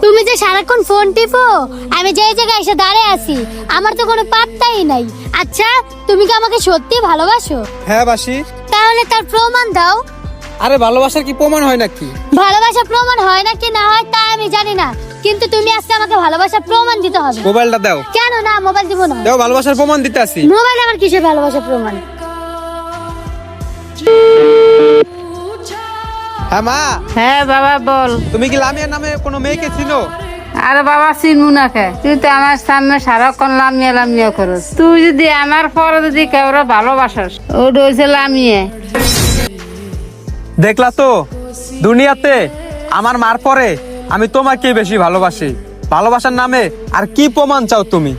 তুমি যে সারাক্ষণ ফোন টিপো, আমি যে জায়গায় এসে দাঁড়িয়ে আছি আমার তো কোনো পাত্তাই নাই। আচ্ছা, তুমি কি আমাকে সত্যি ভালোবাসো? হ্যাঁ বাসি। তাহলে তার প্রমাণ দাও। আরে ভালোবাসার কি প্রমাণ হয় নাকি? ভালোবাসা প্রমাণ হয় নাকি না হয় তা আমি জানি না, কিন্তু তুমি আজকে আমাকে ভালোবাসার প্রমাণ দিতে হবে। মোবাইলটা দাও। কেন না, মোবাইল দিব না। দাও, ভালোবাসার প্রমাণ দিতে আসি। মোবাইল আমার কিসের ভালোবাসার প্রমাণ? হ্যাঁ মা। হ্যাঁ বাবা বল। তুমি কি লামিয়ার নামে কোনো মেয়েকে চিনো? আরে বাবা চিনু না কে, তুই তো আমার সামনে সারাক্ষণ লামিয়া লামিয়া করস। তুই যদি আমার পরে যদি কেউ ভালোবাসাস, ও ডরছে লামিয়ে। দেখলা তো, দুনিয়াতে আমার মার পরে আমি তোমাকে বেশি ভালোবাসি। ভালোবাসার নামে আর কি প্রমাণ চাও তুমি?